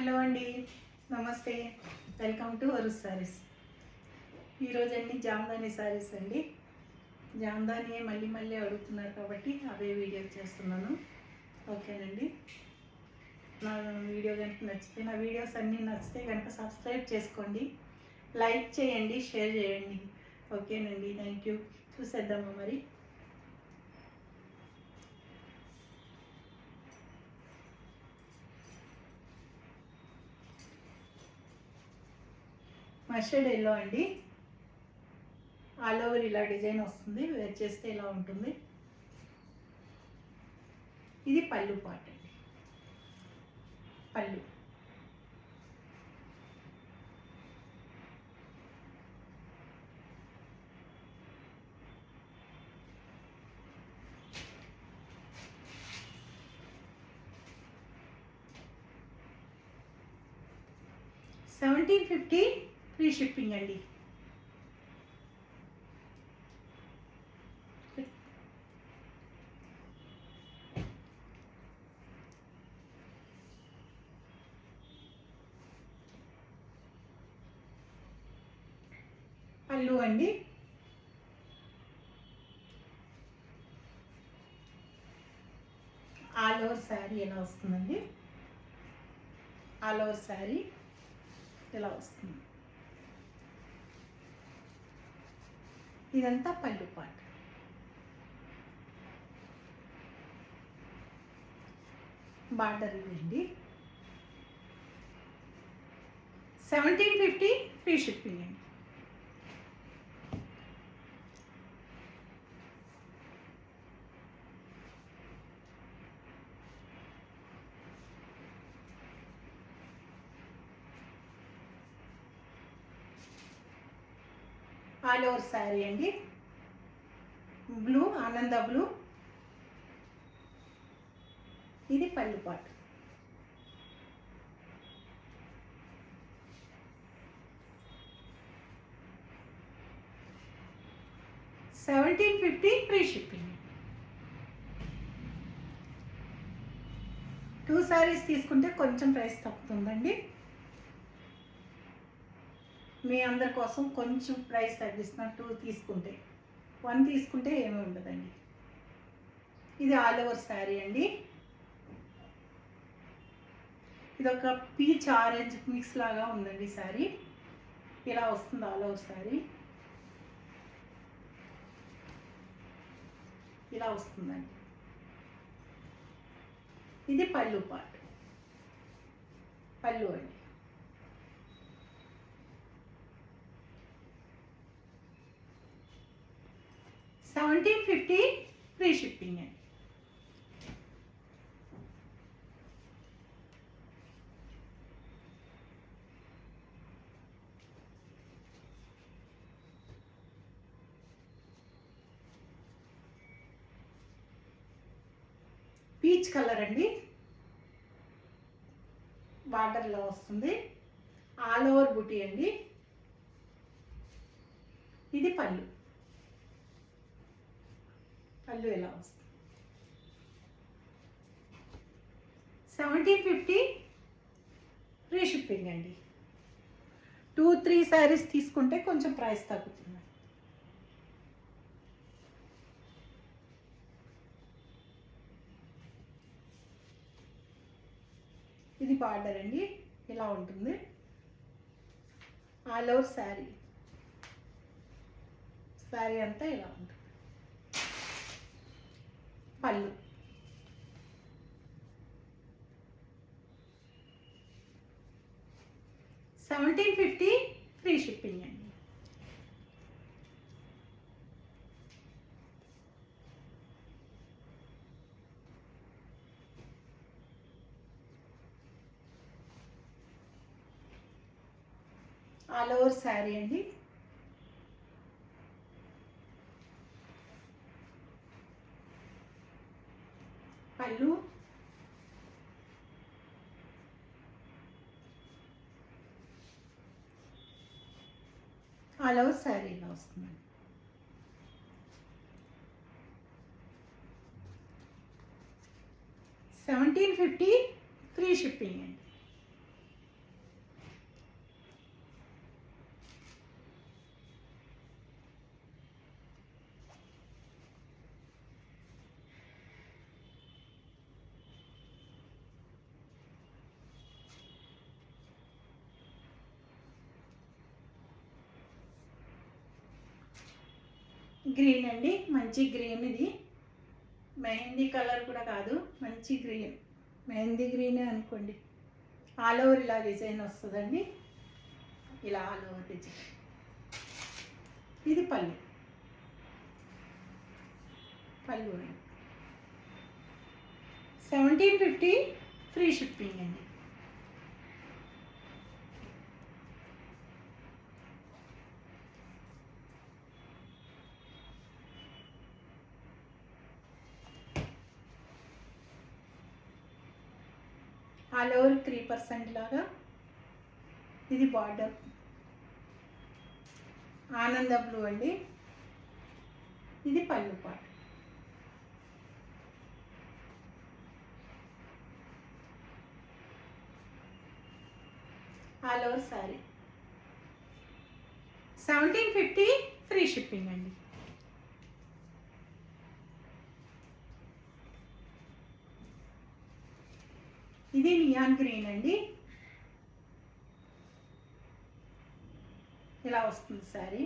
Hello అండి, నమస్తే. Welcome to Varus sarees. ఈరోజు అన్ని జామ్దాని సారీస్ అండి. జామ్దాని మళ్ళీ మళ్ళీ అడుగుతున్నారు కాబట్టి అవే వీడియో చేస్తున్నాను. ఓకేనండి. నా వీడియో కనుక నచ్చితే, నా వీడియోస్ అన్నీ నచ్చితే కనుక సబ్స్క్రైబ్ చేసుకోండి, లైక్ చేయండి, షేర్ చేయండి. ఓకేనండి, థ్యాంక్ యూ. చూసేద్దామా మరి. మస్టర్డ్ ఎల్లో అండి. ఆల్ ఓవర్ ఇలా డిజైన్ వస్తుంది. వేర్ చేస్తే ఇలా ఉంటుంది. ఇది పళ్ళు పార్ట్ అండి. పళ్ళు $1750 ఫ్రీ షిప్పింగ్ అండి. పళ్ళు అండి. ఆల్ ఓవర్ శారీ ఎలా వస్తుందండి. ఆల్ ఓవర్ శారీ ఇలా వస్తుంది. ఇదంతా పళ్ళు పార్ట్. బార్డర్ ఇదండి. 1750 ఫ్రీ షిప్పింగ్ అండి. ఆల్ ఓవర్ శారీ అండి. బ్లూ, ఆనంద బ్లూ. ఇది పళ్ళు పార్ట్. $1750 free shipping. 2 శారీస్ తీసుకుంటే కొంచెం ప్రైస్ తగ్గుతుందండి. మీ అందరి కోసం కొంచెం ప్రైస్ తగ్గిస్తున్నా. 2 తీసుకుంటే, 1 తీసుకుంటే ఏమీ ఉండదండి. ఇది ఆల్ ఓవర్ శారీ అండి. ఇది ఒక పీచ్ ఆరెంజ్ మిక్స్ లాగా ఉందండి శారీ. ఇలా వస్తుంది ఆల్ ఓవర్ శారీ. ఇలా వస్తుందండి. ఇది పళ్ళు పార్ట్. పళ్ళు అండి. $1750 ఫ్రీ షిప్పింగ్ అండి. పీచ్ కలర్ అండి. బార్డర్లో వస్తుంది. ఆల్ ఓవర్ బుటీ అండి. ఇది పళ్ళు. పళ్ళు ఎలా వస్తుంది. 1750 ఫ్రీ షిప్పింగ్ అండి. 2-3 శారీస్ తీసుకుంటే కొంచెం ప్రైస్ తగ్గుతుంది. ఇది బార్డర్ అండి. ఇలా ఉంటుంది. All over sari. శారీ అంతా ఇలా ఉంటుంది. పళ్ళు. $1750 ఫ్రీ షిప్పింగ్ అండి. ఆల్ ఓవర్ శారీ అండి. పళ్ళు. ఆల్ ఓవర్ శారీ ఇలా వస్తుందండి. 1750 ఫ్రీ షిప్పింగ్ అండి. గ్రీన్ అండి, మంచి గ్రీన్. ఇది మెహందీ కలర్ కూడా కాదు, మంచి గ్రీన్, మెహందీ గ్రీనే అనుకోండి. ఆల్ ఓవర్ ఇలా డిజైన్ వస్తుందండి, ఇలా ఆల్ ఓవర్ డిజైన్. ఇది పళ్ళు, పళ్ళు అండి. 1750 ఫ్రీ షిప్పింగ్ అండి. ఆల్ ఓవర్ 3% లాగా. ఇది బార్డర్ ఆనంద బ్లూ అండి. ఇది పళ్ళు పాట. All over sorry 1750 free shipping అండి. ఇది నియాన్ గ్రీన్ అండి, ఇలా వస్తుంది శారీ.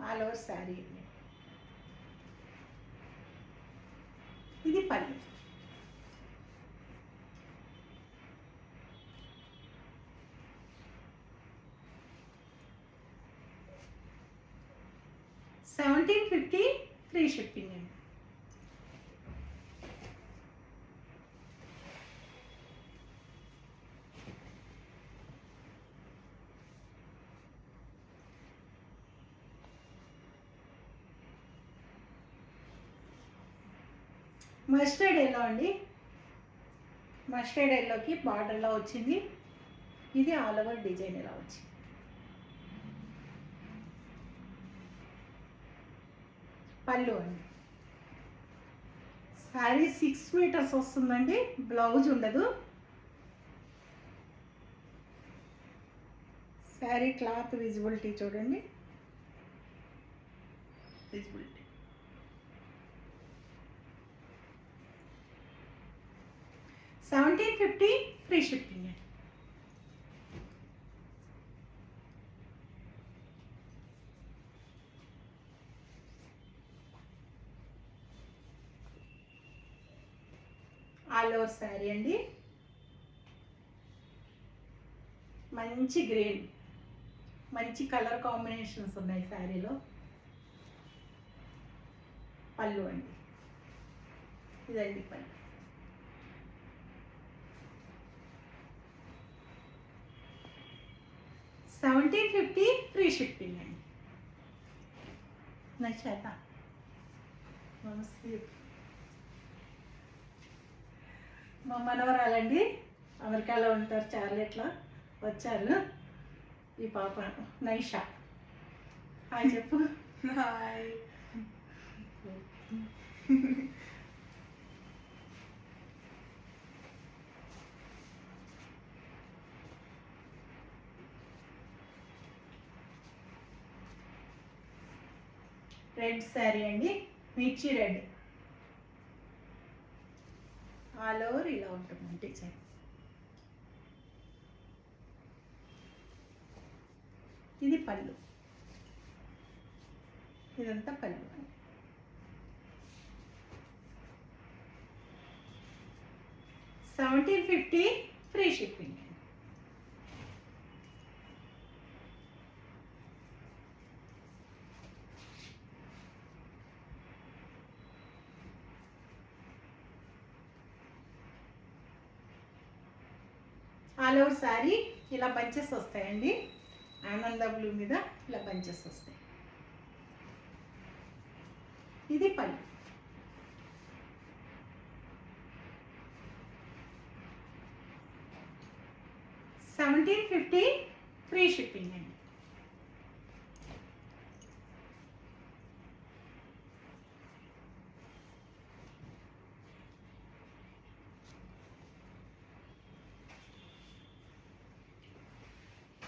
All over sari. ఇది పళ్ళు. $1750 ఫ్రీ షిప్పింగ్ అండి. మస్టర్డ్ ఎల్లో అండి, మస్టర్డ్ ఎల్లోకి బార్డర్లో వచ్చింది. ఇది ఆల్ ఓవర్ డిజైన్ ఇలా వచ్చింది. పళ్ళు అండి. శారీ 6 మీటర్స్ వస్తుందండి, బ్లౌజ్ ఉండదు. శారీ క్లాత్ విజిబిలిటీ చూడండి, visibility. $1750 free shipping. All over sari అండి, మంచి గ్రీన్, మంచి కలర్ కాంబినేషన్స్ ఉన్నాయి శారీలో. పళ్ళు అండి, ఇదండి పళ్ళు. $1750 ఫ్రీ షిప్పింగ్ అండి. నచ్చాక నమస్తే. మా మనవరాలండి, అమెరికాలో ఉంటారు, చార్లెట్లో వచ్చారు. ఈ పాప నైషా. హాయ్ చెప్పు. హాయ్. రెడ్ శారీ అండి, మిర్చి రెడ్. ఆల్ ఓవర్ ఇలా ఉంటుంది డిజైన్. ఇది పళ్ళు, ఇదంతా పళ్ళు. $1750 free shipping. All over sari ఇలా బంచెస్ వస్తాయండి, ఆనంద బ్లూ మీద ఇలా బంచెస్ వస్తాయి. ఇది పళ్ళు. $1750 ఫ్రీ షిప్పింగ్ అండి.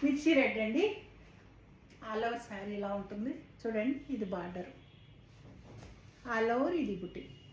మిర్చి రెడ్ అండి, ఆల్ ఓవర్ శారీ ఇలా ఉంటుంది చూడండి. ఇది బార్డర్, ఆల్ ఓవర్ ఇది బుట్టి.